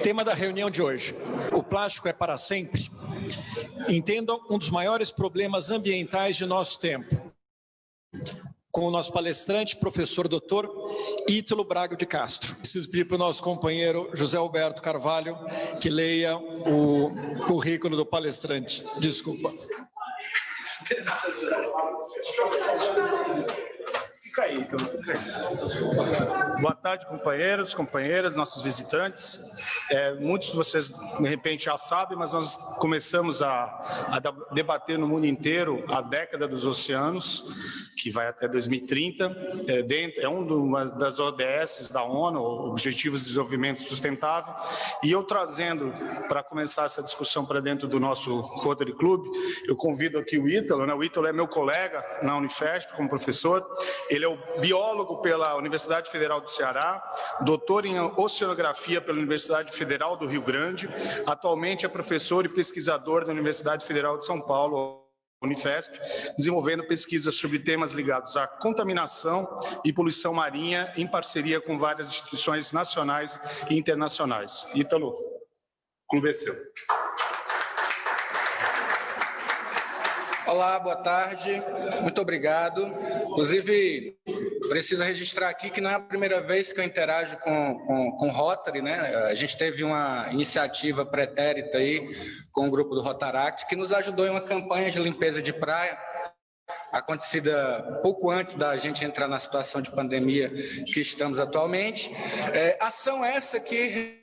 Tema da reunião de hoje: o plástico é para sempre? Entendam um dos maiores problemas ambientais de nosso tempo, com o nosso palestrante, professor doutor Ítalo Braga de Castro. Preciso pedir para o nosso companheiro José Alberto Carvalho que leia o currículo do palestrante. Desculpa. Fica aí, então. Boa tarde, companheiros, companheiras, nossos visitantes. Muitos de vocês, de repente, já sabem, mas nós começamos a debater no mundo inteiro a década dos oceanos, que vai até 2030. É uma das ODS da ONU, Objetivos de Desenvolvimento Sustentável. E eu trazendo, para começar essa discussão para dentro do nosso Rotary Club, eu convido aqui o Ítalo, né? O Ítalo é meu colega na Unifesp, como professor. Ele é o biólogo pela Universidade Federal do Ceará, doutor em oceanografia pela Universidade Federal do Rio Grande, atualmente é professor e pesquisador da Universidade Federal de São Paulo, Unifesp, desenvolvendo pesquisas sobre temas ligados à contaminação e poluição marinha, em parceria com várias instituições nacionais e internacionais. Ítalo, o clube é seu. Olá, boa tarde, muito obrigado. Inclusive, preciso registrar aqui que não é a primeira vez que eu interajo com o Rotary, né? A gente teve uma iniciativa pretérita aí com o grupo do Rotaract, que nos ajudou em uma campanha de limpeza de praia, acontecida pouco antes da gente entrar na situação de pandemia que estamos atualmente. Ação essa que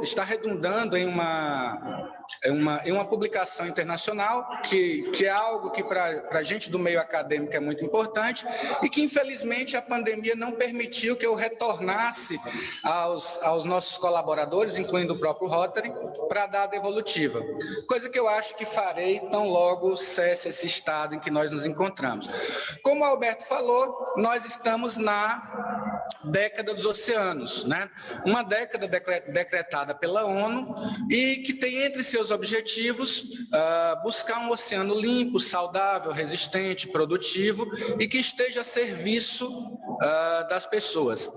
está redundando em uma publicação internacional, que é algo que para a gente do meio acadêmico é muito importante e que, infelizmente, a pandemia não permitiu que eu retornasse aos nossos colaboradores, incluindo o próprio Rotary, para dar a devolutiva. Coisa que eu acho que farei tão logo cesse esse estado em que nós nos encontramos. Como o Alberto falou, nós estamos na década dos oceanos, né? Uma década decretada pela ONU e que tem entre seus objetivos buscar um oceano limpo, saudável, resistente, produtivo e que esteja a serviço das pessoas.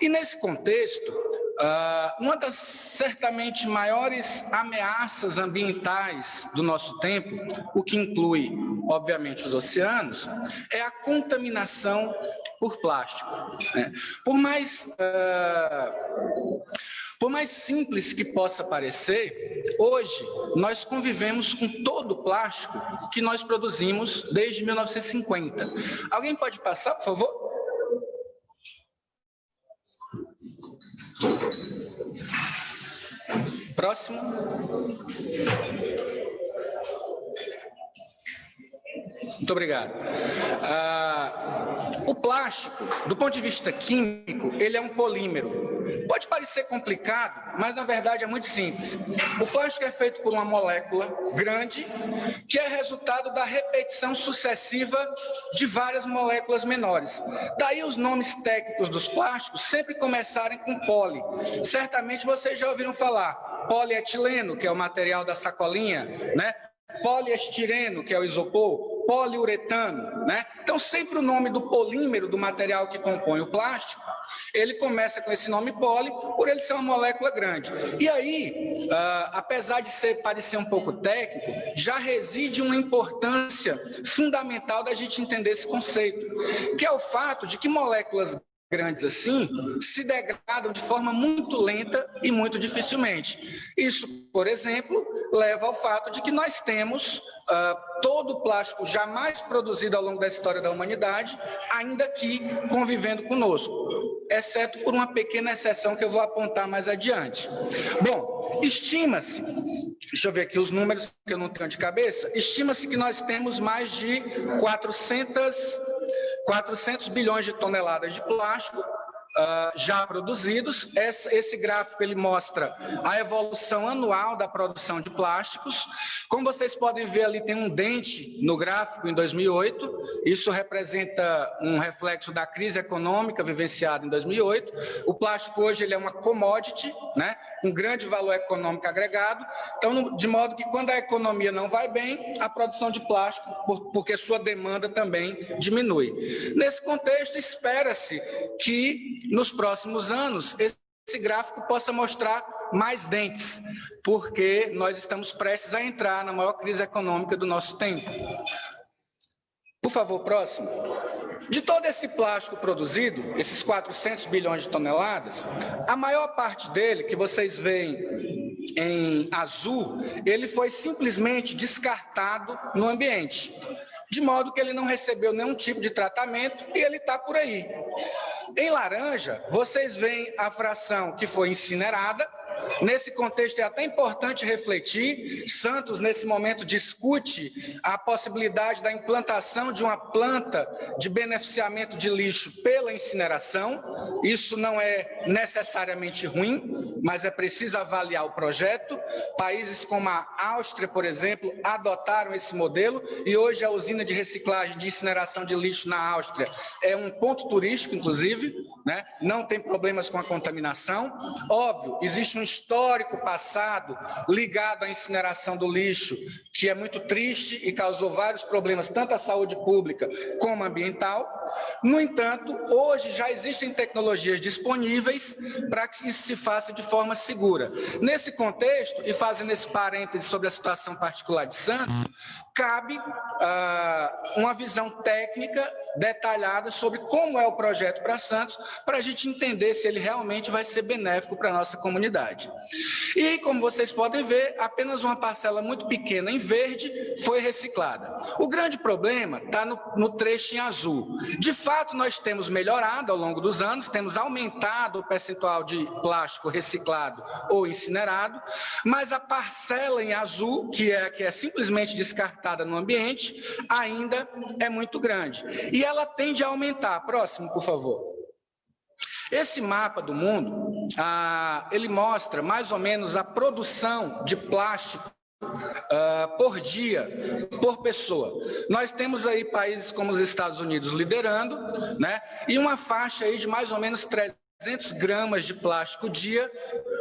E nesse contexto, uma das certamente maiores ameaças ambientais do nosso tempo, o que inclui, obviamente, os oceanos, é a contaminação por plástico, né? Por mais simples que possa parecer, hoje nós convivemos com todo o plástico que nós produzimos desde 1950. Alguém pode passar, por favor? Próximo. Muito obrigado. O plástico, do ponto de vista químico, ele é um polímero. Pode parecer complicado, mas na verdade é muito simples. O plástico é feito por uma molécula grande, que é resultado da repetição sucessiva de várias moléculas menores. Daí os nomes técnicos dos plásticos sempre começarem com poli. Certamente vocês já ouviram falar polietileno, que é o material da sacolinha, né? Poliestireno, que é o isopor, poliuretano, né? Então, sempre o nome do polímero, do material que compõe o plástico, ele começa com esse nome poli, por ele ser uma molécula grande. E aí, apesar de parecer um pouco técnico, já reside uma importância fundamental da gente entender esse conceito, que é o fato de que moléculas grandes assim se degradam de forma muito lenta e muito dificilmente. Isso, por exemplo, leva ao fato de que nós temos todo o plástico jamais produzido ao longo da história da humanidade ainda aqui convivendo conosco, exceto por uma pequena exceção que eu vou apontar mais adiante. Bom, estima-se, deixa eu ver aqui os números que eu não tenho de cabeça, estima-se que nós temos mais de 400 bilhões de toneladas de plástico já produzidos. Esse gráfico ele mostra a evolução anual da produção de plásticos. Como vocês podem ver ali, tem um dente no gráfico em 2008. Isso representa um reflexo da crise econômica vivenciada em 2008. O plástico hoje ele é uma commodity, né, com grande valor econômico agregado. Então, de modo que quando a economia não vai bem, a produção de plástico, porque sua demanda também diminui. Nesse contexto, espera-se que nos próximos anos esse gráfico possa mostrar mais dentes, porque nós estamos prestes a entrar na maior crise econômica do nosso tempo. Por favor, próximo. De todo esse plástico produzido, esses 400 bilhões de toneladas, a maior parte dele, que vocês veem em azul, ele foi simplesmente descartado no ambiente, de modo que ele não recebeu nenhum tipo de tratamento e ele está por aí. Em laranja, vocês veem a fração que foi incinerada. Nesse contexto é até importante refletir, Santos nesse momento discute a possibilidade da implantação de uma planta de beneficiamento de lixo pela incineração. Isso não é necessariamente ruim, mas é preciso avaliar o projeto. Países como a Áustria, por exemplo, adotaram esse modelo e hoje a usina de reciclagem de incineração de lixo na Áustria é um ponto turístico, inclusive, né? Não tem problemas com a contaminação. Óbvio, existe um histórico passado ligado à incineração do lixo, que é muito triste e causou vários problemas, tanto à saúde pública como ambiental. No entanto, hoje já existem tecnologias disponíveis para que isso se faça de forma segura. Nesse contexto, e fazendo esse parêntese sobre a situação particular de Santos, cabe uma visão técnica detalhada sobre como é o projeto para Santos, para a gente entender se ele realmente vai ser benéfico para a nossa comunidade. E, como vocês podem ver, apenas uma parcela muito pequena em verde foi reciclada. O grande problema está no trecho em azul. De fato, nós temos melhorado ao longo dos anos, temos aumentado o percentual de plástico reciclado ou incinerado, mas a parcela em azul, que é simplesmente descartada no ambiente, ainda é muito grande. E ela tende a aumentar. Próximo, por favor. Esse mapa do mundo, ele mostra mais ou menos a produção de plástico por dia, por pessoa. Nós temos aí países como os Estados Unidos liderando, né? E uma faixa aí de mais ou menos 300 gramas de plástico dia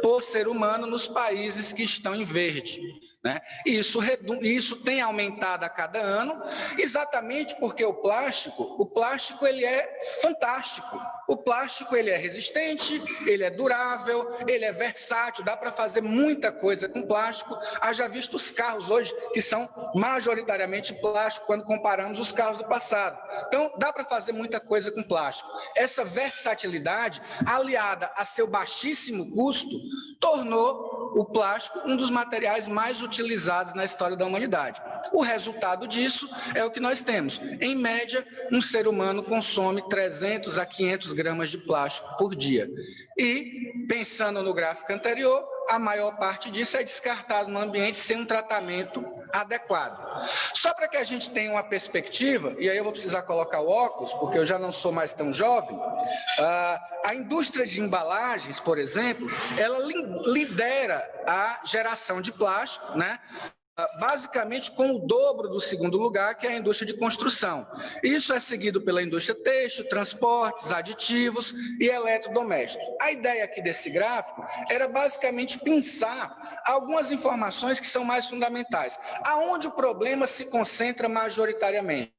por ser humano nos países que estão em verde, né? Isso tem aumentado a cada ano, exatamente porque o plástico ele é fantástico. O plástico ele é resistente, ele é durável, ele é versátil, dá para fazer muita coisa com plástico. Haja visto os carros hoje, que são majoritariamente plástico, quando comparamos os carros do passado. Então, dá para fazer muita coisa com plástico. Essa versatilidade, aliada a seu baixíssimo custo, tornou o plástico um dos materiais mais utilizados na história da humanidade. O resultado disso é o que nós temos. Em média, um ser humano consome 300 a 500 gramas de plástico por dia. E, pensando no gráfico anterior, a maior parte disso é descartado no ambiente sem um tratamento adequado. Só para que a gente tenha uma perspectiva, e aí eu vou precisar colocar o óculos, porque eu já não sou mais tão jovem, a indústria de embalagens, por exemplo, ela lidera a geração de plástico, né? Basicamente com o dobro do segundo lugar, que é a indústria de construção. Isso é seguido pela indústria têxtil, transportes, aditivos e eletrodomésticos. A ideia aqui desse gráfico era basicamente pensar algumas informações que são mais fundamentais. Aonde o problema se concentra majoritariamente?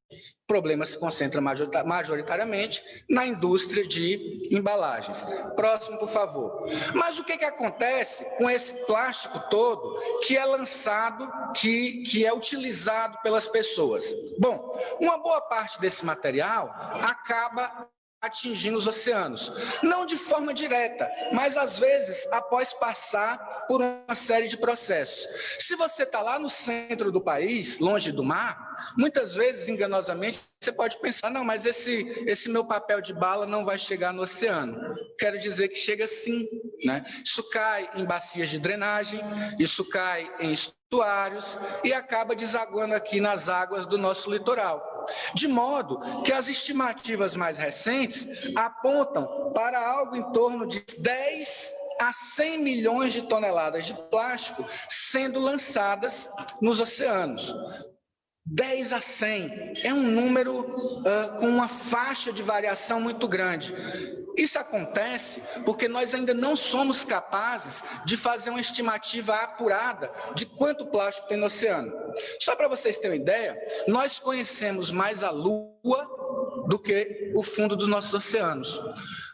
O problema se concentra majoritariamente na indústria de embalagens. Próximo, por favor. Mas o que acontece com esse plástico todo que é lançado, que é utilizado pelas pessoas? Bom, uma boa parte desse material acaba atingindo os oceanos. Não de forma direta, mas às vezes após passar por uma série de processos. Se você está lá no centro do país, longe do mar, muitas vezes, enganosamente, você pode pensar, não, mas esse meu papel de bala não vai chegar no oceano. Quero dizer que chega sim, né? Isso cai em bacias de drenagem, isso cai em estuários e acaba desaguando aqui nas águas do nosso litoral. De modo que as estimativas mais recentes apontam para algo em torno de 10 a 100 milhões de toneladas de plástico sendo lançadas nos oceanos. 10 a 100 é um número com uma faixa de variação muito grande. Isso acontece porque nós ainda não somos capazes de fazer uma estimativa apurada de quanto plástico tem no oceano. Só para vocês terem uma ideia, nós conhecemos mais a Lua do que o fundo dos nossos oceanos.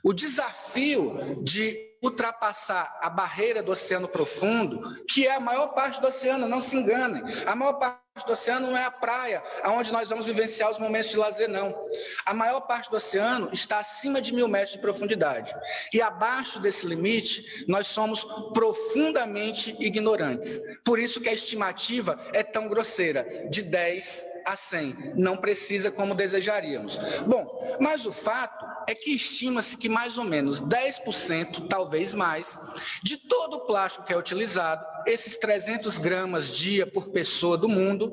O desafio de ultrapassar a barreira do oceano profundo, que é a maior parte do oceano, não se enganem. A maior parte do oceano não é a praia, onde nós vamos vivenciar os momentos de lazer, não. A maior parte do oceano está acima de 1.000 metros de profundidade. E abaixo desse limite, nós somos profundamente ignorantes. Por isso que a estimativa é tão grosseira, de 10 a 100. Não precisa como desejaríamos. Bom, mas o fato é que estima-se que mais ou menos 10%, talvez mais, de todo o plástico que é utilizado, esses 300 gramas dia por pessoa do mundo,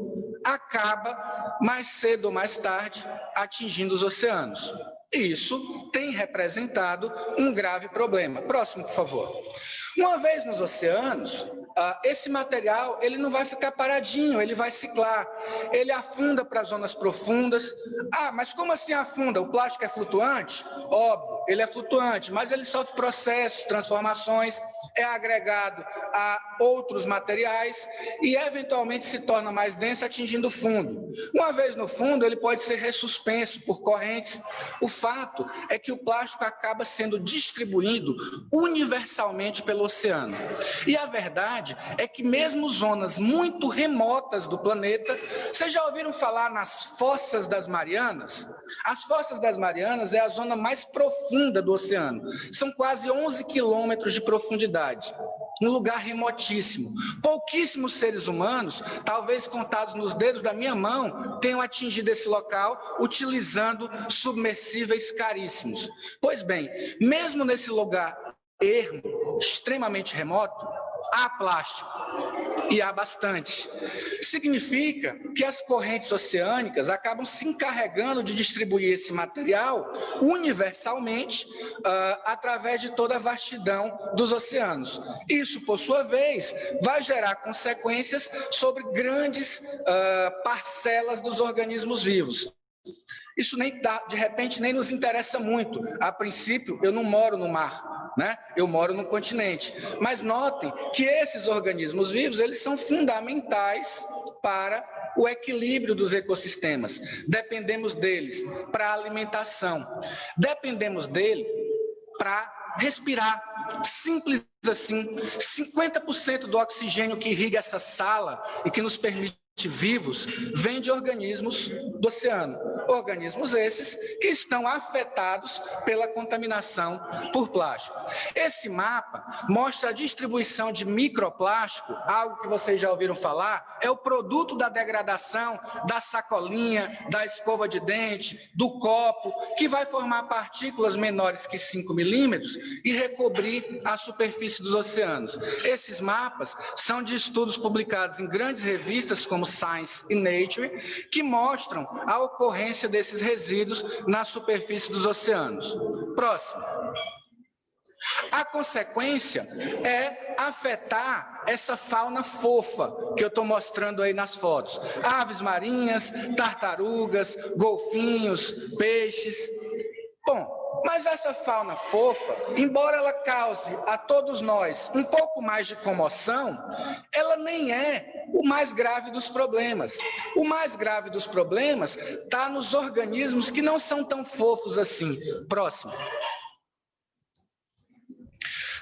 acaba mais cedo ou mais tarde atingindo os oceanos. E isso tem representado um grave problema. Próximo, por favor. Uma vez nos oceanos, esse material ele não vai ficar paradinho, ele vai ciclar, ele afunda para as zonas profundas. Mas como assim afunda? O plástico é flutuante? Óbvio, ele é flutuante, mas ele sofre processos, transformações, é agregado a outros materiais e eventualmente se torna mais denso, atingindo o fundo. Uma vez no fundo, ele pode ser ressuspenso por correntes. O fato é que o plástico acaba sendo distribuído universalmente pelo oceano. E a verdade é que mesmo zonas muito remotas do planeta, vocês já ouviram falar nas Fossas das Marianas? As Fossas das Marianas é a zona mais profunda do oceano. São quase 11 quilômetros de profundidade. Um lugar remotíssimo. Pouquíssimos seres humanos, talvez contados nos dedos da minha mão, tenham atingido esse local utilizando submersíveis caríssimos. Pois bem, mesmo nesse lugar ermo, extremamente remoto, há plástico, e há bastante. Significa que as correntes oceânicas acabam se encarregando de distribuir esse material universalmente através de toda a vastidão dos oceanos. Isso, por sua vez, vai gerar consequências sobre grandes parcelas dos organismos vivos. Isso de repente nem nos interessa muito. A princípio, eu não moro no mar, né? Eu moro no continente. Mas notem que esses organismos vivos, eles são fundamentais para o equilíbrio dos ecossistemas. Dependemos deles para a alimentação. Dependemos deles para respirar. Simples assim. 50% do oxigênio que irriga essa sala e que nos permite vivos vem de organismos do oceano. Organismos esses que estão afetados pela contaminação por plástico. Esse mapa mostra a distribuição de microplástico, algo que vocês já ouviram falar, é o produto da degradação da sacolinha, da escova de dente, do copo, que vai formar partículas menores que 5 milímetros e recobrir a superfície dos oceanos. Esses mapas são de estudos publicados em grandes revistas como Science e Nature, que mostram a ocorrência desses resíduos na superfície dos oceanos. Próximo. A consequência é afetar essa fauna fofa que eu estou mostrando aí nas fotos. Aves marinhas, tartarugas, golfinhos, peixes. Bom, mas essa fauna fofa, embora ela cause a todos nós um pouco mais de comoção, ela nem é o mais grave dos problemas. O mais grave dos problemas está nos organismos que não são tão fofos assim. Próximo.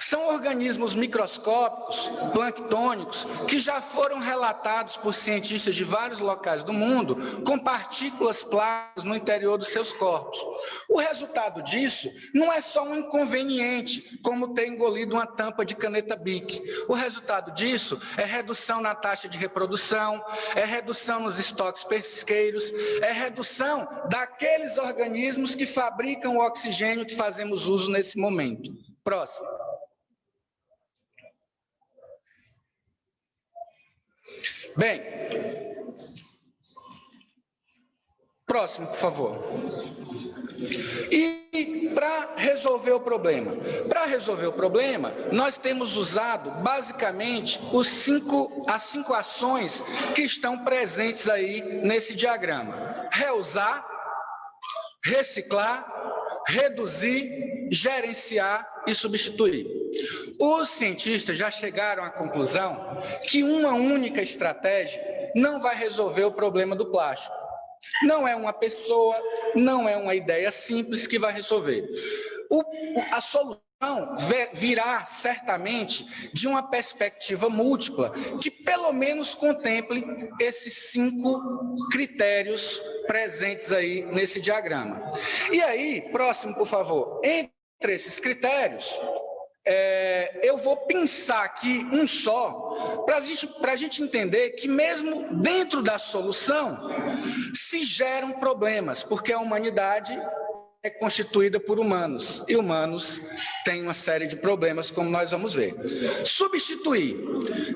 São organismos microscópicos, planctônicos, que já foram relatados por cientistas de vários locais do mundo com partículas plásticas no interior dos seus corpos. O resultado disso não é só um inconveniente, como ter engolido uma tampa de caneta Bic. O resultado disso é redução na taxa de reprodução, é redução nos estoques pesqueiros, é redução daqueles organismos que fabricam o oxigênio que fazemos uso nesse momento. Próximo. Bem, próximo, por favor. E para resolver o problema? Para resolver o problema, nós temos usado basicamente as cinco ações que estão presentes aí nesse diagrama. Reusar, reciclar, reduzir, gerenciar e substituir. Os cientistas já chegaram à conclusão que uma única estratégia não vai resolver o problema do plástico. Não é uma pessoa, não é uma ideia simples que vai resolver. A solução virá certamente de uma perspectiva múltipla, que pelo menos contemple esses 5 critérios presentes aí nesse diagrama. E aí, próximo, por favor. Entre esses critérios, eu vou pensar aqui um só, para a gente entender que mesmo dentro da solução se geram problemas, porque a humanidade é constituída por humanos, e humanos têm uma série de problemas, como nós vamos ver. Substituir.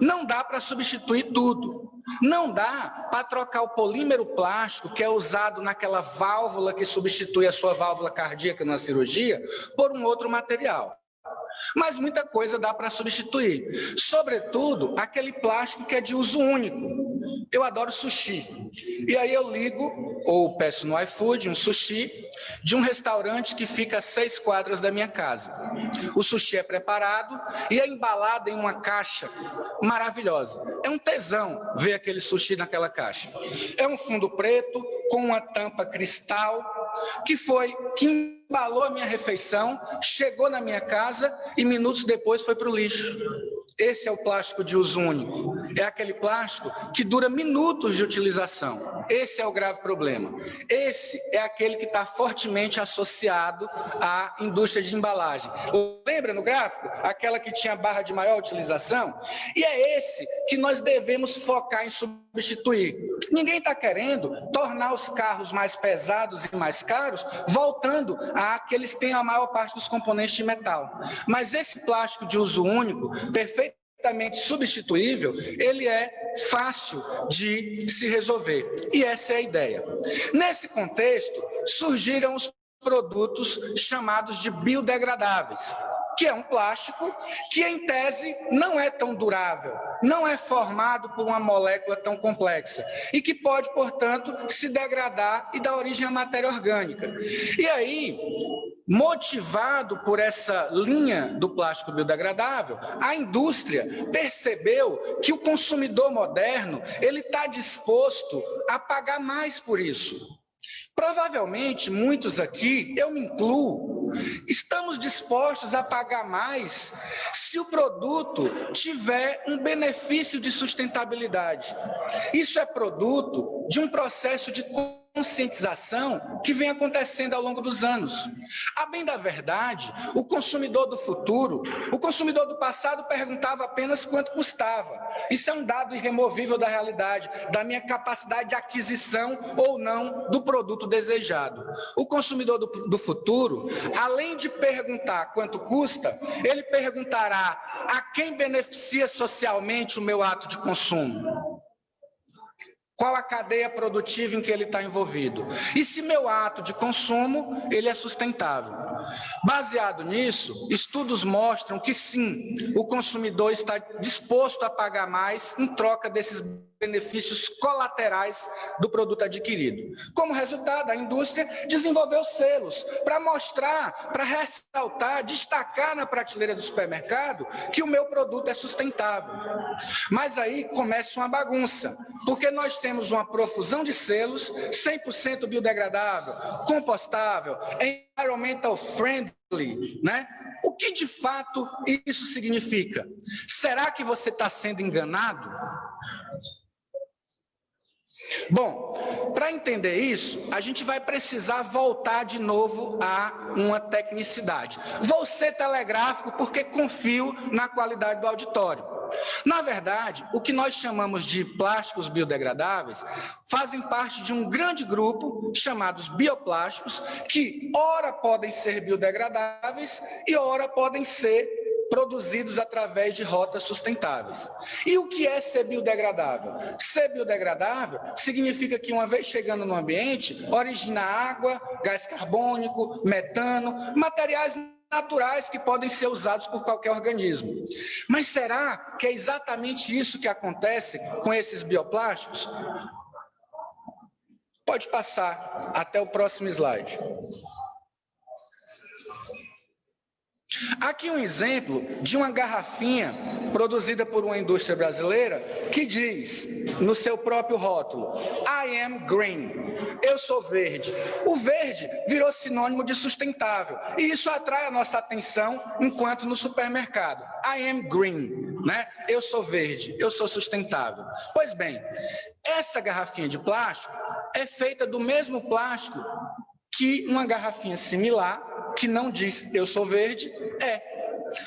Não dá para substituir tudo. Não dá para trocar o polímero plástico, que é usado naquela válvula que substitui a sua válvula cardíaca na cirurgia, por um outro material. Mas muita coisa dá para substituir, sobretudo aquele plástico que é de uso único. Eu adoro sushi, e aí eu ligo, ou peço no iFood, um sushi, de um restaurante que fica a 6 quadras da minha casa. O sushi é preparado e é embalado em uma caixa maravilhosa. É um tesão ver aquele sushi naquela caixa. É um fundo preto, com uma tampa cristal, que embalou a minha refeição, chegou na minha casa e minutos depois foi para o lixo. Esse é o plástico de uso único. É aquele plástico que dura minutos de utilização. Esse é o grave problema. Esse é aquele que está fortemente associado à indústria de embalagem. Lembra no gráfico? Aquela que tinha barra de maior utilização? E é esse que nós devemos focar em substituir. Ninguém está querendo tornar os carros mais pesados e mais caros, voltando a que eles têm a maior parte dos componentes de metal. Mas esse plástico de uso único, perfeitamente substituível, ele é fácil de se resolver. E essa é a ideia. Nesse contexto, surgiram os produtos chamados de biodegradáveis, que é um plástico que, em tese, não é tão durável, não é formado por uma molécula tão complexa e que pode, portanto, se degradar e dar origem à matéria orgânica. E aí, motivado por essa linha do plástico biodegradável, a indústria percebeu que o consumidor moderno ele está disposto a pagar mais por isso. Provavelmente, muitos aqui, eu me incluo, estamos dispostos a pagar mais se o produto tiver um benefício de sustentabilidade. Isso é produto de um processo de conscientização que vem acontecendo ao longo dos anos. A bem da verdade, o consumidor do futuro, o consumidor do passado perguntava apenas quanto custava. Isso é um dado irremovível da realidade, da minha capacidade de aquisição ou não do produto desejado. O consumidor do futuro, além de perguntar quanto custa, ele perguntará a quem beneficia socialmente o meu ato de consumo. Qual a cadeia produtiva em que ele está envolvido? E se meu ato de consumo, ele é sustentável? Baseado nisso, estudos mostram que sim, o consumidor está disposto a pagar mais em troca desses benefícios colaterais do produto adquirido. Como resultado, a indústria desenvolveu selos para mostrar, para ressaltar, destacar na prateleira do supermercado que o meu produto é sustentável. Mas aí começa uma bagunça, porque nós temos uma profusão de selos, 100% biodegradável, compostável, environmental friendly, né? O que de fato isso significa? Será que você está sendo enganado? Bom, para entender isso, a gente vai precisar voltar de novo a uma tecnicidade. Vou ser telegráfico porque confio na qualidade do auditório. Na verdade, o que nós chamamos de plásticos biodegradáveis fazem parte de um grande grupo chamados bioplásticos que ora podem ser biodegradáveis e ora podem ser produzidos através de rotas sustentáveis. E o que é ser biodegradável? Ser biodegradável significa que, uma vez chegando no ambiente, origina água, gás carbônico, metano, materiais naturais que podem ser usados por qualquer organismo. Mas será que é exatamente isso que acontece com esses bioplásticos? Pode passar até o próximo slide. Aqui um exemplo de uma garrafinha produzida por uma indústria brasileira que diz no seu próprio rótulo, I am green, eu sou verde. O verde virou sinônimo de sustentável e isso atrai a nossa atenção enquanto no supermercado. I am green, né? Eu sou verde, eu sou sustentável. Pois bem, essa garrafinha de plástico é feita do mesmo plástico que uma garrafinha similar, que não diz eu sou verde, é.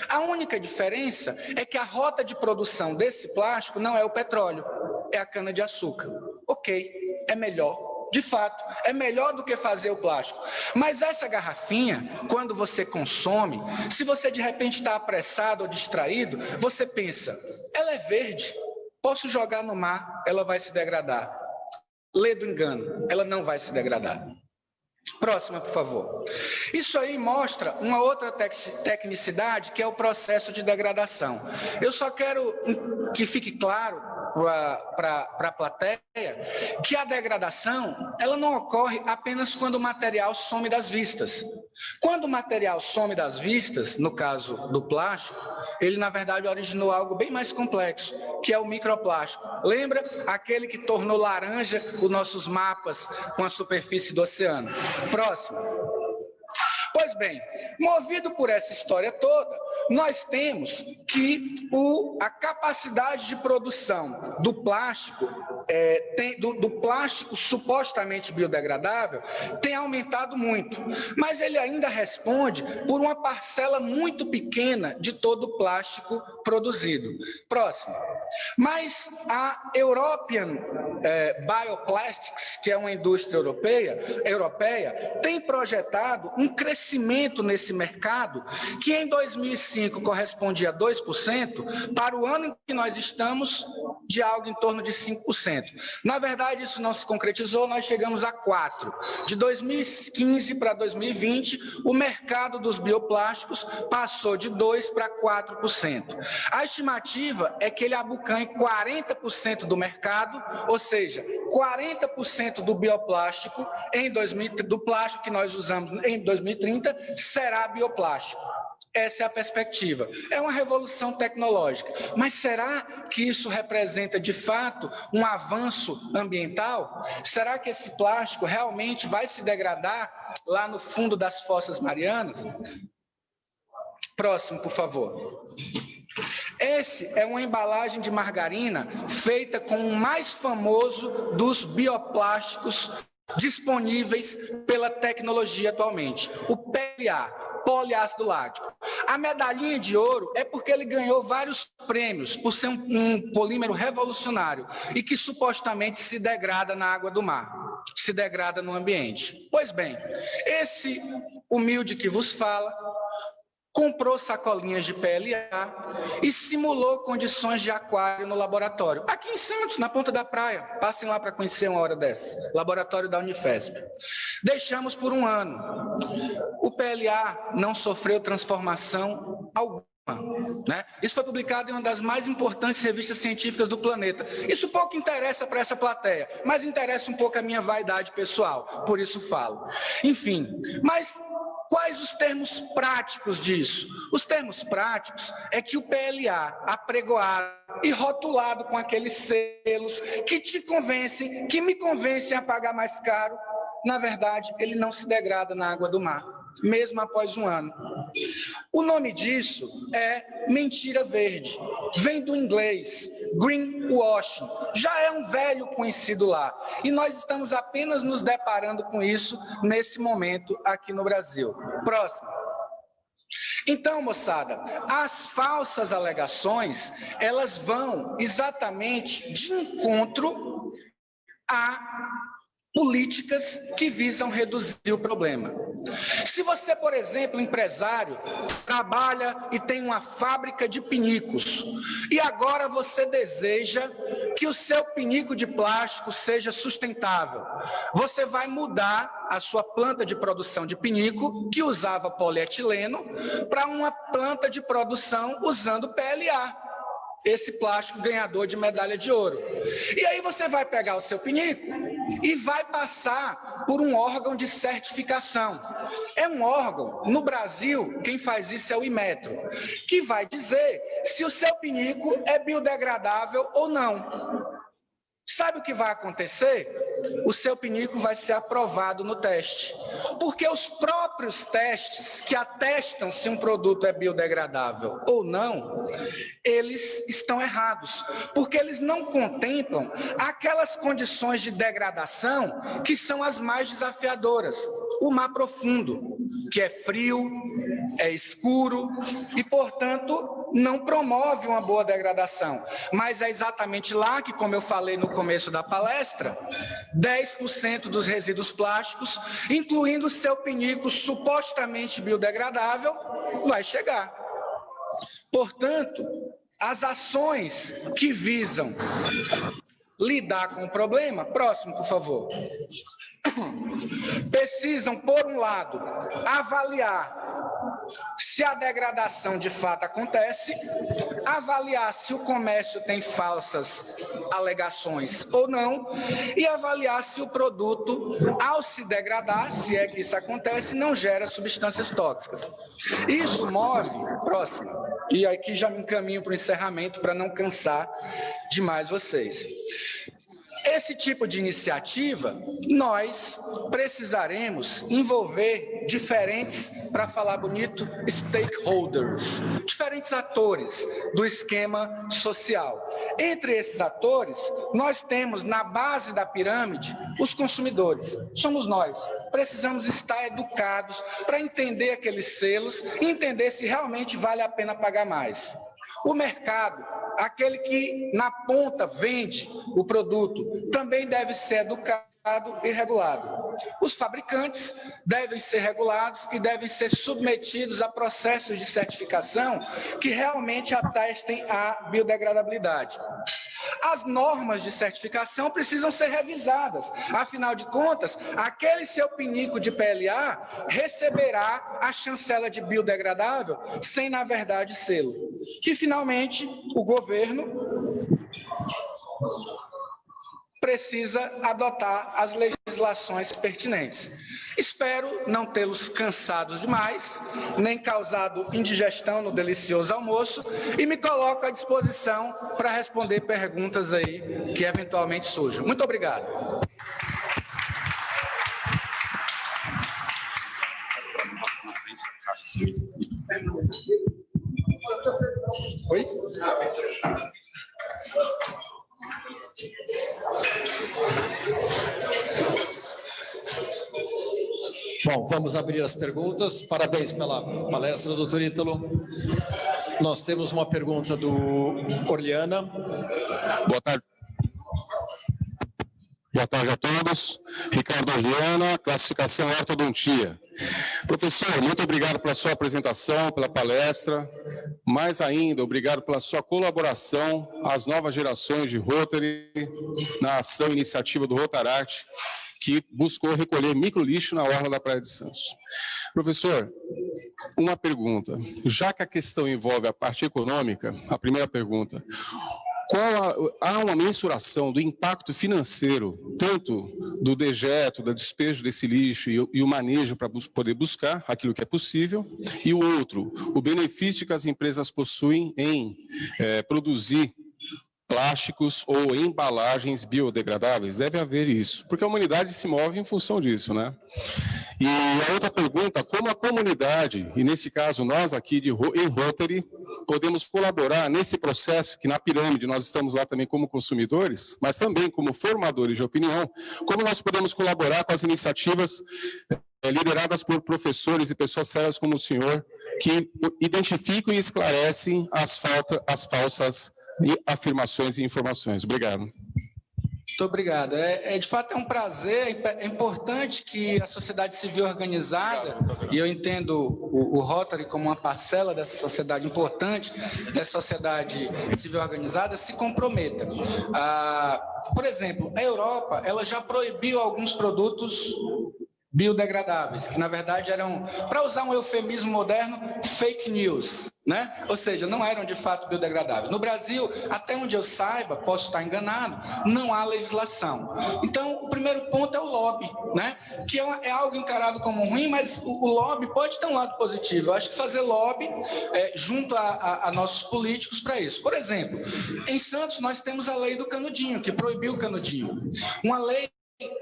A única diferença é que a rota de produção desse plástico não é o petróleo, é a cana-de-açúcar. Ok, é melhor. De fato, é melhor do que fazer o plástico. Mas essa garrafinha, quando você consome, se você de repente está apressado ou distraído, você pensa, ela é verde, posso jogar no mar, ela vai se degradar. Lê do engano, ela não vai se degradar. Próxima, por favor. Isso aí mostra uma outra tecnicidade, que é o processo de degradação. Eu só quero que fique claro para a plateia que a degradação ela não ocorre apenas quando o material some das vistas. Quando o material some das vistas, no caso do plástico, ele na verdade originou algo bem mais complexo, que é o microplástico. Lembra aquele que tornou laranja os nossos mapas com a superfície do oceano? Próximo. Pois bem, movido por essa história toda, nós temos que a capacidade de produção do plástico, do plástico supostamente biodegradável, tem aumentado muito, mas ele ainda responde por uma parcela muito pequena de todo o plástico produzido. Próximo. Mas a European Bioplastics, que é uma indústria europeia, tem projetado um crescimento nesse mercado que em 2005 correspondia a 2%, para o ano em que nós estamos, de algo em torno de 5%. Na verdade, isso não se concretizou, nós chegamos a 4%. De 2015 para 2020, o mercado dos bioplásticos passou de 2% para 4%. A estimativa é que ele abocanhe 40% do mercado, ou seja, 40% do bioplástico, do plástico que nós usamos em 2030, será bioplástico. Essa é a perspectiva. É uma revolução tecnológica. Mas será que isso representa, de fato, um avanço ambiental? Será que esse plástico realmente vai se degradar lá no fundo das fossas marianas? Próximo, por favor. Esse é uma embalagem de margarina feita com o mais famoso dos bioplásticos disponíveis pela tecnologia atualmente, o PLA, poliácido lático. A medalhinha de ouro é porque ele ganhou vários prêmios por ser um polímero revolucionário e que supostamente se degrada na água do mar, se degrada no ambiente. Pois bem, esse humilde que vos fala comprou sacolinhas de PLA e simulou condições de aquário no laboratório. Aqui em Santos, na ponta da praia. Passem lá para conhecer uma hora dessa. Laboratório da Unifesp. Deixamos por um ano. O PLA não sofreu transformação alguma. Né? Isso foi publicado em uma das mais importantes revistas científicas do planeta. Isso pouco interessa para essa plateia, mas interessa um pouco a minha vaidade pessoal, por isso falo. Enfim, mas quais os termos práticos disso? Os termos práticos é que o PLA apregoado e rotulado com aqueles selos que te convencem, que me convencem a pagar mais caro, na verdade, ele não se degrada na água do mar, mesmo após um ano. O nome disso é mentira verde. Vem do inglês, greenwashing. Já é um velho conhecido lá. E nós estamos apenas nos deparando com isso nesse momento aqui no Brasil. Próximo. Então, moçada, as falsas alegações, elas vão exatamente de encontro a políticas que visam reduzir o problema. Se você, por exemplo, empresário, trabalha e tem uma fábrica de pinicos e agora você deseja que o seu pinico de plástico seja sustentável, você vai mudar a sua planta de produção de pinico, que usava polietileno, para uma planta de produção usando PLA. esse plástico ganhador de medalha de ouro. E aí você vai pegar o seu pinico e vai passar por um órgão de certificação. É um órgão, no Brasil, quem faz isso é o Inmetro, que vai dizer se o seu pinico é biodegradável ou não. Sabe o que vai acontecer? O seu pinico vai ser aprovado no teste. Porque os próprios testes que atestam se um produto é biodegradável ou não, eles estão errados. Porque eles não contemplam aquelas condições de degradação que são as mais desafiadoras. O mar profundo, que é frio, é escuro e, portanto, não promove uma boa degradação. Mas é exatamente lá que, como eu falei no começo da palestra, 10% dos resíduos plásticos, incluindo o seu pinico supostamente biodegradável, vai chegar. Portanto, as ações que visam lidar com o problema, próximo, por favor, precisam, por um lado, avaliar se a degradação de fato acontece, avaliar se o comércio tem falsas alegações ou não, e avaliar se o produto, ao se degradar, se é que isso acontece, não gera substâncias tóxicas. Isso move, próximo, e aqui já me encaminho para o encerramento para não cansar demais vocês. Esse tipo de iniciativa, nós precisaremos envolver diferentes, para falar bonito, stakeholders, diferentes atores do esquema social. Entre esses atores, nós temos na base da pirâmide os consumidores, somos nós. Precisamos estar educados para entender aqueles selos e entender se realmente vale a pena pagar mais. O mercado, aquele que na ponta vende o produto, também deve ser educado e regulado. Os fabricantes devem ser regulados e devem ser submetidos a processos de certificação que realmente atestem a biodegradabilidade. As normas de certificação precisam ser revisadas. Afinal de contas, aquele seu pinico de PLA receberá a chancela de biodegradável sem, na verdade, selo. E, finalmente, o governo precisa adotar as legislações pertinentes. Espero não tê-los cansados demais, nem causado indigestão no delicioso almoço, e me coloco à disposição para responder perguntas aí que eventualmente surjam. Muito obrigado. Oi? Bom, vamos abrir as perguntas. Parabéns pela palestra, doutor Ítalo. Nós temos uma pergunta do Orliana. Boa tarde. Boa tarde a todos. Ricardo Orliana, classificação ortodontia. Professor, muito obrigado pela sua apresentação, pela palestra. Mais ainda, obrigado pela sua colaboração às novas gerações de Rotary na ação iniciativa do Rotaract, que buscou recolher microlixo na orla da Praia de Santos. Professor, uma pergunta. Já que a questão envolve a parte econômica, a primeira pergunta, há uma mensuração do impacto financeiro, tanto do dejeto, do despejo desse lixo e o manejo para poder buscar aquilo que é possível, e o outro, o benefício que as empresas possuem em produzir plásticos ou embalagens biodegradáveis? Deve haver isso, porque a humanidade se move em função disso, né? E a outra pergunta, como a comunidade, e nesse caso nós aqui em Rotary, podemos colaborar nesse processo, que na pirâmide nós estamos lá também como consumidores, mas também como formadores de opinião, como nós podemos colaborar com as iniciativas lideradas por professores e pessoas sérias como o senhor, que identificam e esclarecem as falsas afirmações e informações. Obrigado. Muito obrigado. De fato, é um prazer, é importante que a sociedade civil organizada, e eu entendo o Rotary como uma parcela dessa sociedade importante, dessa sociedade civil organizada, se comprometa. Por exemplo, a Europa, ela já proibiu alguns produtos biodegradáveis, que na verdade eram, para usar um eufemismo moderno, fake news, né? Ou seja, não eram de fato biodegradáveis. No Brasil, até onde eu saiba, posso estar enganado, não há legislação. Então, o primeiro ponto é o lobby, né? Que é algo encarado como ruim, mas o lobby pode ter um lado positivo. Eu acho que fazer lobby junto a nossos políticos para isso. Por exemplo, em Santos nós temos a lei do canudinho, que proibiu o canudinho. Uma lei,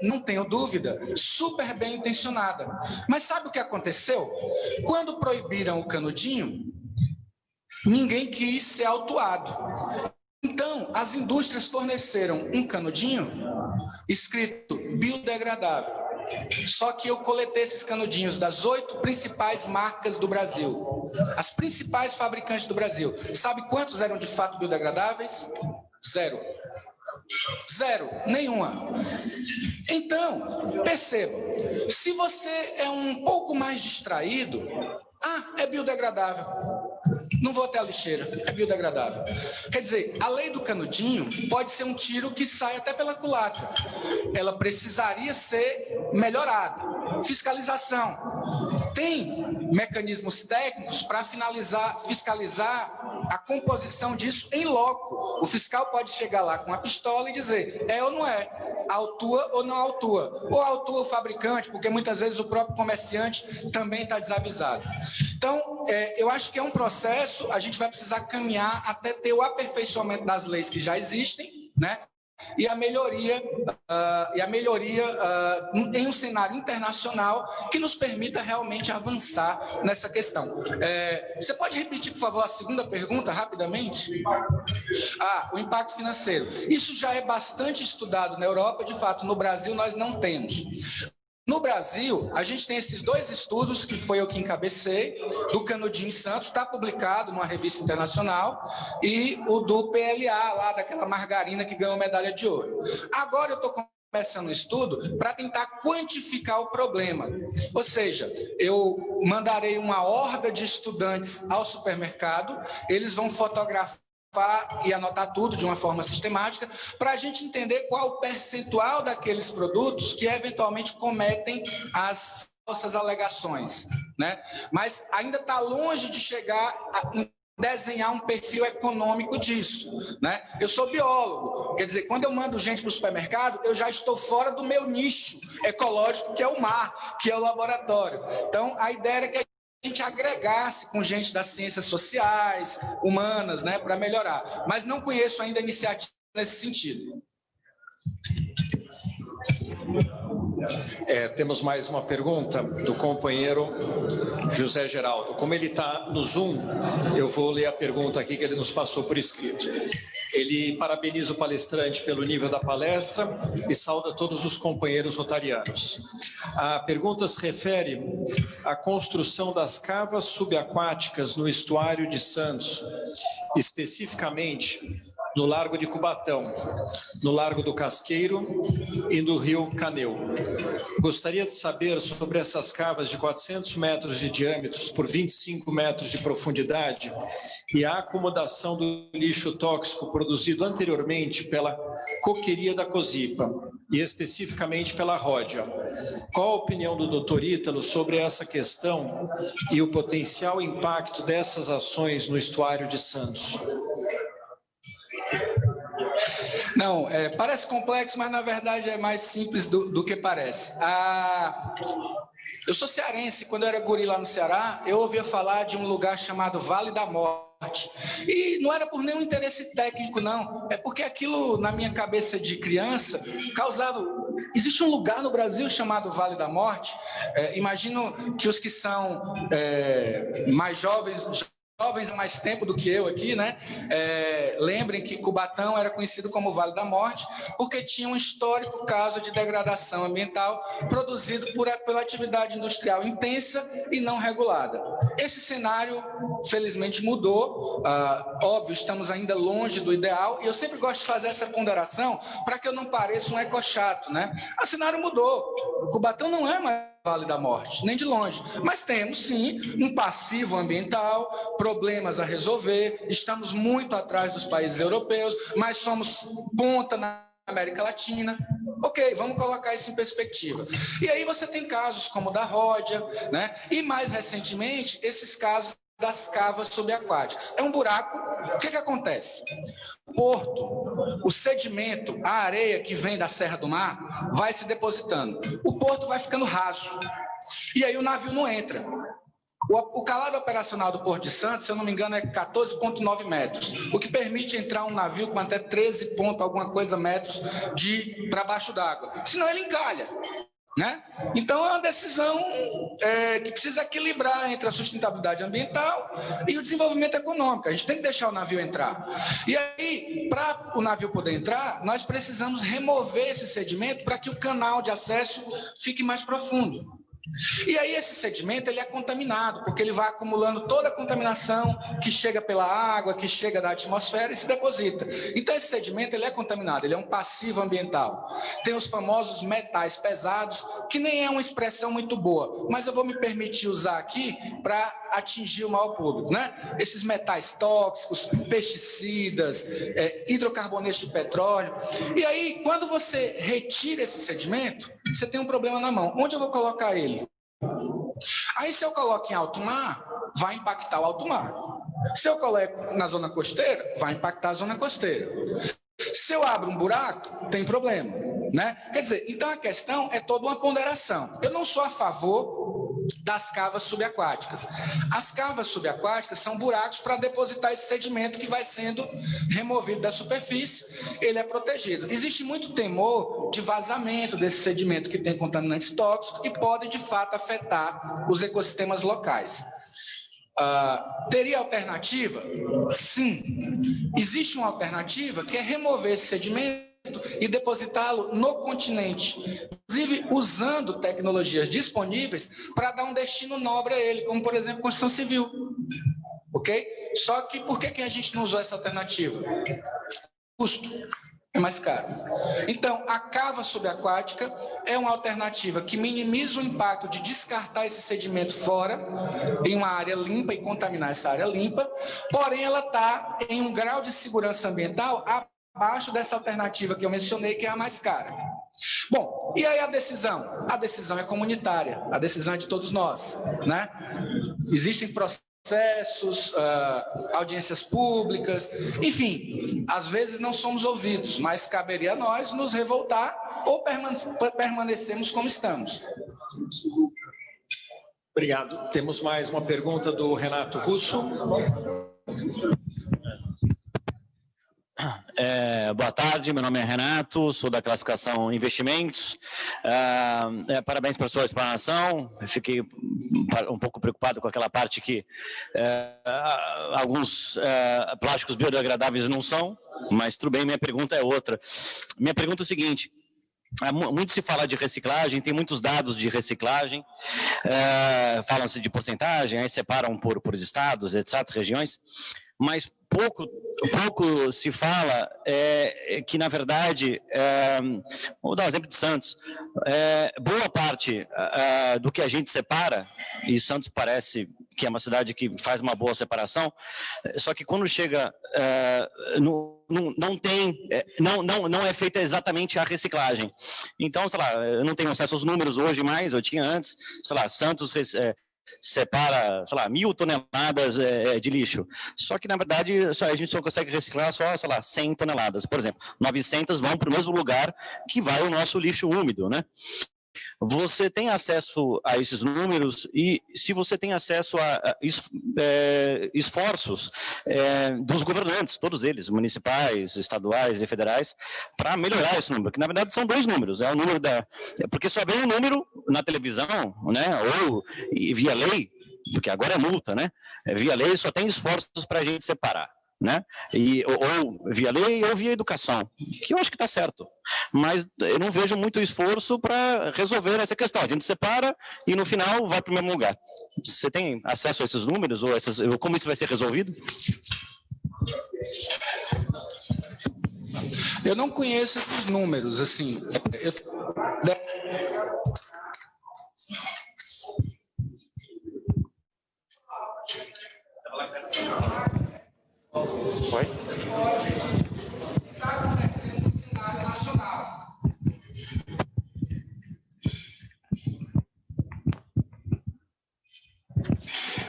não tenho dúvida, super bem intencionada. Mas sabe o que aconteceu? Quando proibiram o canudinho, ninguém quis ser autuado. Então, as indústrias forneceram um canudinho escrito biodegradável. Só que eu coletei esses canudinhos das 8 principais marcas do Brasil. As principais fabricantes do Brasil. Sabe quantos eram de fato biodegradáveis? Zero. Zero, nenhuma. Então, perceba, se você é um pouco mais distraído, é biodegradável. Não vou até a lixeira, é biodegradável. Quer dizer, a lei do canudinho pode ser um tiro que sai até pela culatra. Ela precisaria ser melhorada. Fiscalização. Tem mecanismos técnicos para fiscalizar a composição disso em loco. O fiscal pode chegar lá com a pistola e dizer, é ou não é, autua ou não autua. Ou autua o fabricante, porque muitas vezes o próprio comerciante também está desavisado. Então, eu acho que é um processo, a gente vai precisar caminhar até ter o aperfeiçoamento das leis que já existem, né? E a melhoria em um cenário internacional que nos permita realmente avançar nessa questão. Você pode repetir, por favor, a segunda pergunta, rapidamente? O impacto financeiro. Isso já é bastante estudado na Europa, de fato, no Brasil nós não temos. No Brasil, a gente tem esses 2 estudos, que foi eu que encabecei, do Canudinho em Santos, está publicado numa revista internacional, e o do PLA, lá daquela margarina que ganhou medalha de ouro. Agora eu estou começando um estudo para tentar quantificar o problema. Ou seja, eu mandarei uma horda de estudantes ao supermercado, eles vão fotografar e anotar tudo de uma forma sistemática, para a gente entender qual o percentual daqueles produtos que eventualmente cometem as falsas alegações, né? Mas ainda está longe de chegar a desenhar um perfil econômico disso, né? Eu sou biólogo, quer dizer, quando eu mando gente para o supermercado, eu já estou fora do meu nicho ecológico, que é o mar, que é o laboratório. Então, a ideia era que a gente agregasse com gente das ciências sociais, humanas, né, para melhorar. Mas não conheço ainda iniciativa nesse sentido. Temos mais uma pergunta do companheiro José Geraldo. Como ele está no Zoom, eu vou ler a pergunta aqui que ele nos passou por escrito. Ele parabeniza o palestrante pelo nível da palestra e sauda todos os companheiros rotarianos. A pergunta se refere à construção das cavas subaquáticas no estuário de Santos, especificamente no Largo de Cubatão, no Largo do Casqueiro e no Rio Caneu. Gostaria de saber sobre essas cavas de 400 metros de diâmetro por 25 metros de profundidade e a acomodação do lixo tóxico produzido anteriormente pela coqueria da Cosipa e especificamente pela Ródia. Qual a opinião do Dr. Ítalo sobre essa questão e o potencial impacto dessas ações no estuário de Santos? Não, parece complexo, mas na verdade é mais simples do que parece. Eu sou cearense, quando eu era guri lá no Ceará, eu ouvia falar de um lugar chamado Vale da Morte. E não era por nenhum interesse técnico, não. É porque aquilo, na minha cabeça de criança, causava... Existe um lugar no Brasil chamado Vale da Morte. Imagino que os que são mais jovens há mais tempo do que eu aqui, né? Lembrem que Cubatão era conhecido como Vale da Morte, porque tinha um histórico caso de degradação ambiental produzido pela atividade industrial intensa e não regulada. Esse cenário, felizmente, mudou. Óbvio, estamos ainda longe do ideal, e eu sempre gosto de fazer essa ponderação para que eu não pareça um ecochato, né? O cenário mudou. Cubatão não é mais Vale da Morte, nem de longe. Mas temos, sim, um passivo ambiental, problemas a resolver, estamos muito atrás dos países europeus, mas somos ponta na América Latina. Ok, vamos colocar isso em perspectiva. E aí você tem casos como o da Ródia, né? E mais recentemente, esses casos das cavas subaquáticas. É um buraco, o que acontece? O porto, o sedimento, a areia que vem da Serra do Mar, vai se depositando. O porto vai ficando raso. E aí o navio não entra. O calado operacional do Porto de Santos, se eu não me engano, é 14,9 metros, o que permite entrar um navio com até 13 ponto alguma coisa metros para baixo d'água. Senão ele encalha. Né? Então, é uma decisão que precisa equilibrar entre a sustentabilidade ambiental e o desenvolvimento econômico. A gente tem que deixar o navio entrar. E aí, para o navio poder entrar, nós precisamos remover esse sedimento para que o canal de acesso fique mais profundo. E aí esse sedimento ele é contaminado, porque ele vai acumulando toda a contaminação que chega pela água, que chega da atmosfera e se deposita. Então esse sedimento ele é contaminado, ele é um passivo ambiental. Tem os famosos metais pesados, que nem é uma expressão muito boa, mas eu vou me permitir usar aqui para atingir o maior público, né? Esses metais tóxicos, pesticidas, hidrocarbonetos de petróleo. E aí, quando você retira esse sedimento, você tem um problema na mão. Onde eu vou colocar ele? Aí, se eu coloco em alto mar, vai impactar o alto mar. Se eu coloco na zona costeira, vai impactar a zona costeira. Se eu abro um buraco, tem problema, né? Quer dizer, então a questão é toda uma ponderação. Eu não sou a favor das cavas subaquáticas. As cavas subaquáticas são buracos para depositar esse sedimento que vai sendo removido da superfície, ele é protegido. Existe muito temor de vazamento desse sedimento que tem contaminantes tóxicos e pode, de fato, afetar os ecossistemas locais. Teria alternativa? Sim. Existe uma alternativa que é remover esse sedimento e depositá-lo no continente, inclusive usando tecnologias disponíveis para dar um destino nobre a ele, como, por exemplo, construção civil. Ok? Só que por que a gente não usou essa alternativa? Custo. É mais caro. Então, a cava subaquática é uma alternativa que minimiza o impacto de descartar esse sedimento fora, em uma área limpa e contaminar essa área limpa, porém ela está em um grau de segurança ambiental abaixo dessa alternativa que eu mencionei, que é a mais cara. Bom, e aí a decisão? A decisão é comunitária, a decisão é de todos nós, né? Existem processos, audiências públicas, enfim, às vezes não somos ouvidos, mas caberia a nós nos revoltar ou permanecemos como estamos. Obrigado. Temos mais uma pergunta do Renato Russo. Boa tarde, meu nome é Renato, sou da classificação Investimentos. Parabéns pela sua explanação. Eu fiquei um pouco preocupado com aquela parte que alguns plásticos biodegradáveis não são, mas tudo bem, minha pergunta é outra. Minha pergunta é o seguinte: muito se fala de reciclagem, tem muitos dados de reciclagem, falam-se de porcentagem, aí separam por estados, etc., regiões, mas pouco se fala que, na verdade, vou dar um exemplo de Santos, boa parte do que a gente separa, e Santos parece que é uma cidade que faz uma boa separação, só que quando chega, não é feita exatamente a reciclagem. Então, sei lá, eu não tenho acesso aos números hoje mais, eu tinha antes, sei lá, Santos separa, sei lá, 1.000 toneladas de lixo. Só que, na verdade, a gente só consegue reciclar só, sei lá, 100 toneladas. Por exemplo, 900 vão para o mesmo lugar que vai o nosso lixo úmido, né? Você tem acesso a esses números e se você tem acesso a esforços dos governantes, todos eles, municipais, estaduais e federais, para melhorar esse número, que na verdade são dois números, é o número porque só vem um número na televisão, né, ou via lei, porque agora é multa, né, via lei só tem esforços para a gente separar, né? Ou via lei ou via educação, que eu acho que está certo, mas eu não vejo muito esforço para resolver essa questão. A gente separa e no final vai para o mesmo lugar. Você tem acesso a esses números ou como isso vai ser resolvido? Eu não conheço esses números, assim. Oi? Está acontecendo no cenário nacional.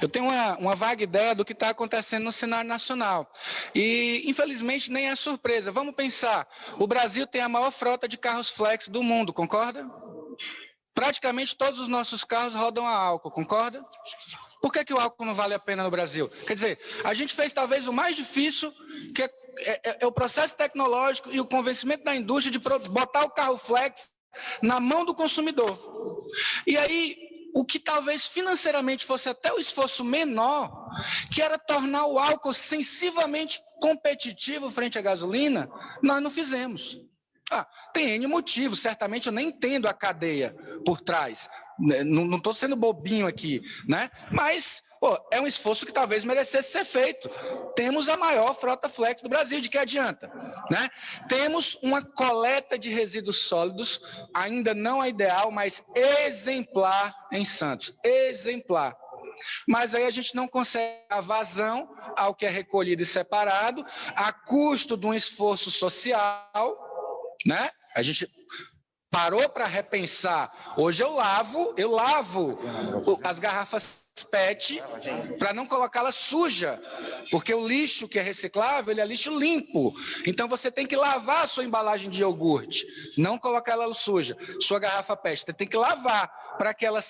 eu tenho uma vaga ideia do que está acontecendo no cenário nacional. E, infelizmente, nem é surpresa. Vamos pensar, o Brasil tem a maior frota de carros flex do mundo, concorda? Praticamente todos os nossos carros rodam a álcool, concorda? Por que o álcool não vale a pena no Brasil? Quer dizer, a gente fez talvez o mais difícil, que é o processo tecnológico e o convencimento da indústria de botar o carro flex na mão do consumidor. E aí, o que talvez financeiramente fosse até o esforço menor, que era tornar o álcool sensivelmente competitivo frente à gasolina, nós não fizemos. Tem N motivos, certamente eu nem entendo a cadeia por trás, não estou sendo bobinho aqui, né? Mas é um esforço que talvez merecesse ser feito. Temos a maior frota flex do Brasil, de que adianta? Né? Temos uma coleta de resíduos sólidos, ainda não a ideal, mas exemplar em Santos, exemplar. Mas aí a gente não consegue a vazão ao que é recolhido e separado, a custo de um esforço social, né? A gente parou para repensar. Hoje eu lavo as garrafas PET para não colocá-la suja, porque o lixo que é reciclável, ele é lixo limpo. Então você tem que lavar a sua embalagem de iogurte, não colocar ela suja. Sua garrafa PET, você tem que lavar para que ela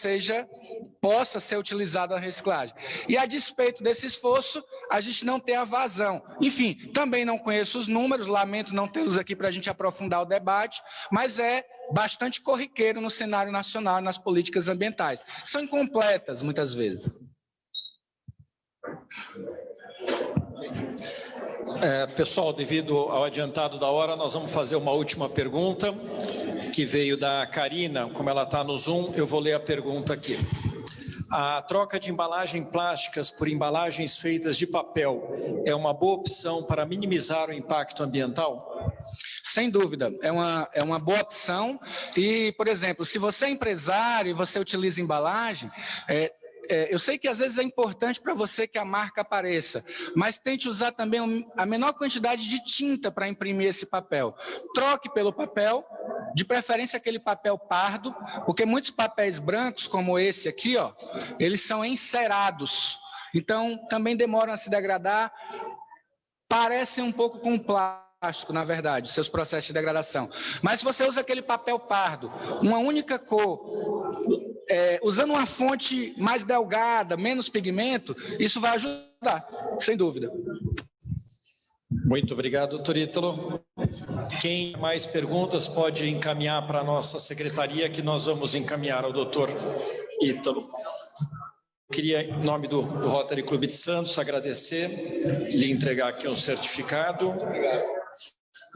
possa ser utilizada na reciclagem. E a despeito desse esforço, a gente não tem a vazão. Enfim, também não conheço os números, lamento não tê-los aqui para a gente aprofundar o debate, mas é bastante corriqueiro no cenário nacional, nas políticas ambientais. São incompletas, muitas vezes. Pessoal, devido ao adiantado da hora, nós vamos fazer uma última pergunta, que veio da Karina. Como ela está no Zoom, eu vou ler a pergunta aqui. A troca de embalagens plásticas por embalagens feitas de papel é uma boa opção para minimizar o impacto ambiental? Sem dúvida, é uma boa opção. E, por exemplo, se você é empresário e você utiliza embalagem, eu sei que às vezes é importante para você que a marca apareça, mas tente usar também a menor quantidade de tinta para imprimir esse papel. Troque pelo papel, de preferência aquele papel pardo, porque muitos papéis brancos, como esse aqui, eles são encerados. Então, também demoram a se degradar, parecem um pouco com plástico, na verdade, seus processos de degradação. Mas se você usa aquele papel pardo, uma única cor, usando uma fonte mais delgada, menos pigmento, isso vai ajudar, sem dúvida. Muito obrigado, doutor Ítalo. Quem mais perguntas pode encaminhar para a nossa secretaria, que nós vamos encaminhar ao doutor Ítalo. Queria, em nome do Rotary Clube de Santos, agradecer, lhe entregar aqui um certificado.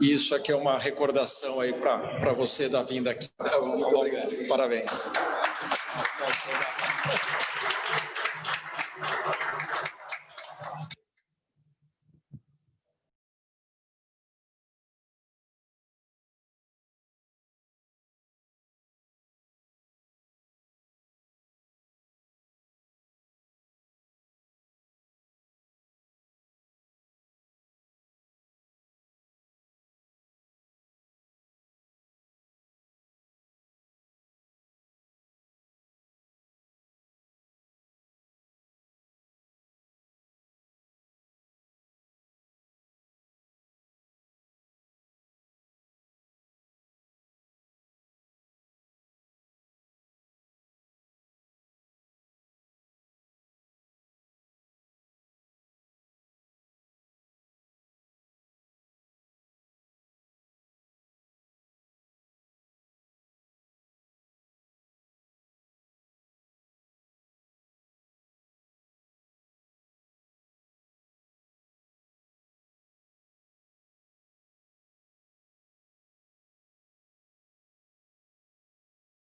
Isso aqui é uma recordação aí para você da vinda aqui. Muito obrigado. Parabéns.